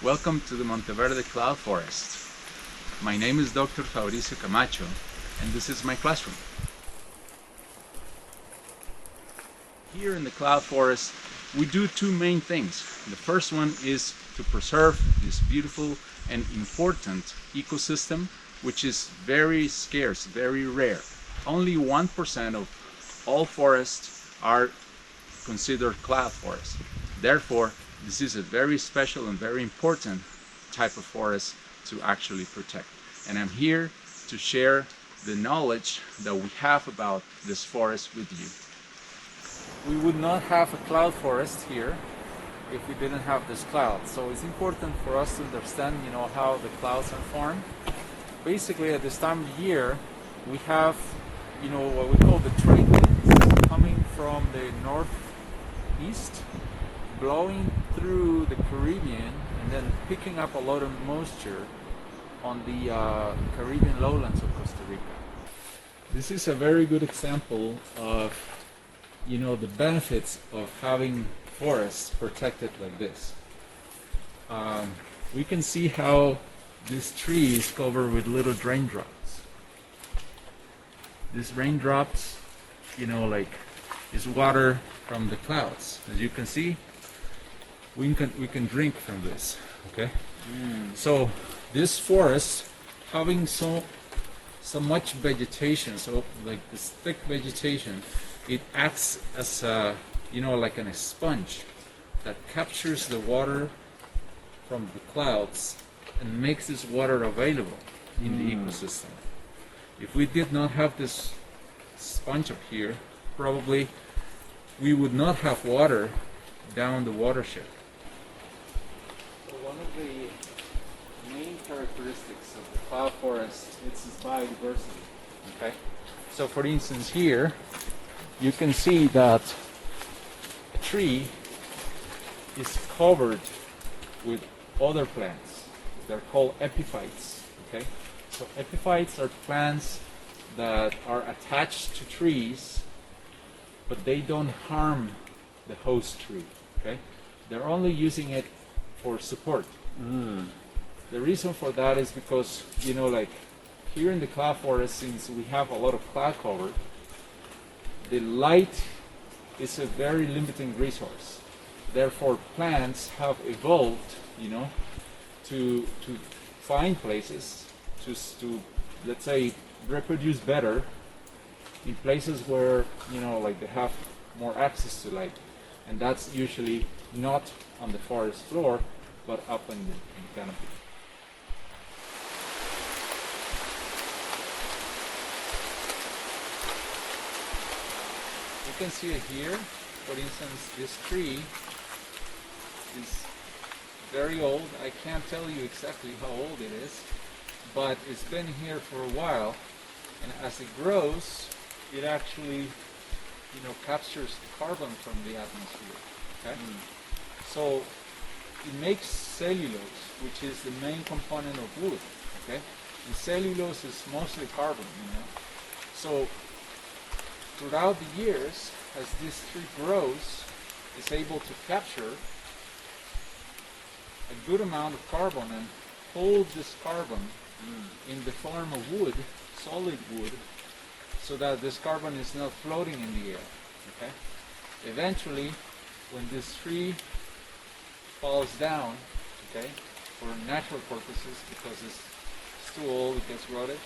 Welcome to the Monteverde Cloud Forest. My name is Dr. Fabricio Camacho, and this is my classroom. Here in the cloud forest, we do two main things. The first one is to preserve this beautiful and important ecosystem, which is very scarce, very rare. Only 1% of all forests are considered cloud forests. Therefore, this is a very special and very important type of forest to actually protect. And I'm here to share the knowledge that we have about this forest with you. We would not have a cloud forest here if we didn't have this cloud. So it's important for us to understand, how the clouds are formed. Basically, at this time of year, we have, what we call the trade winds coming from the northeast, blowing through the Caribbean and then picking up a lot of moisture on the Caribbean lowlands of Costa Rica. This is a very good example of the benefits of having forests protected like this. We can see how this tree is covered with little raindrops. These raindrops, is water from the clouds. As you can see, we can drink from this. Okay. So this forest having so much vegetation, so like this thick vegetation, it acts as a like a sponge that captures the water from the clouds and makes this water available in the ecosystem. If we did not have this sponge up here, probably we would not have water down the watershed. So one of the main characteristics of the cloud forest is its biodiversity. Okay. So for instance here, you can see that a tree is covered with other plants. They're called epiphytes. Okay? So epiphytes are plants that are attached to trees, but they don't harm the host tree. Okay? They're only using it for support. The reason for that is because, here in the cloud forest, since we have a lot of cloud cover, the light is a very limiting resource. Therefore, plants have evolved, to find places to let's say reproduce better in places where they have more access to light, and that's usually not on the forest floor, but up in the canopy. You can see it here. For instance, this tree is very old. I can't tell you exactly how old it is, but it's been here for a while, and as it grows, it actually captures carbon from the atmosphere. Okay? So it makes cellulose, which is the main component of wood. Okay? And cellulose is mostly carbon. So throughout the years, as this tree grows, it's able to capture a good amount of carbon and hold this carbon in the form of wood, solid wood, so that this carbon is not floating in the air. Okay? Eventually, when this tree falls down, okay, for natural purposes, because it's too old, it gets rotted,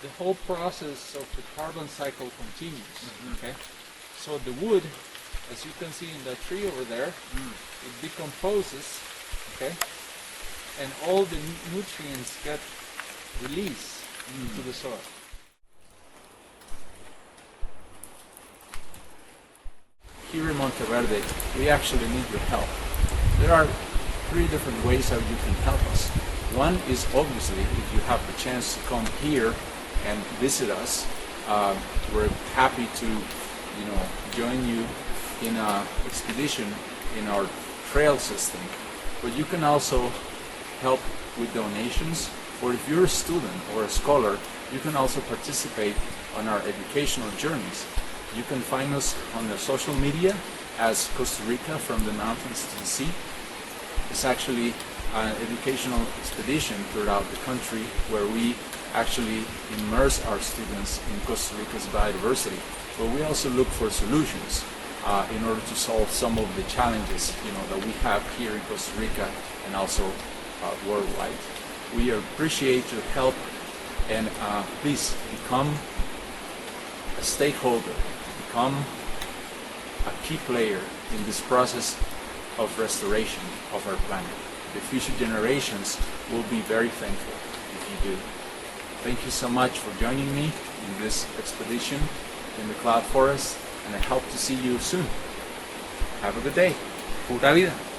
the whole process of the carbon cycle continues. Okay? So the wood, as you can see in that tree over there, it decomposes, okay, and all the nutrients get released into the soil. Here in Monteverde, we actually need your help. There are 3 different ways how you can help us. One is obviously if you have the chance to come here and visit us, we're happy to join you in an expedition in our trail system. But you can also help with donations, or if you're a student or a scholar, you can also participate on our educational journeys. You can find us on the social media as Costa Rica from the mountains to the sea. is actually an educational expedition throughout the country where we actually immerse our students in Costa Rica's biodiversity, but we also look for solutions in order to solve some of the challenges that we have here in Costa Rica and also worldwide. We appreciate your help, and please become a stakeholder, become a key player in this process of restoration of our planet. The future generations will be very thankful if you do. Thank you so much for joining me in this expedition in the cloud forest, and I hope to see you soon. Have a good day. Pura vida.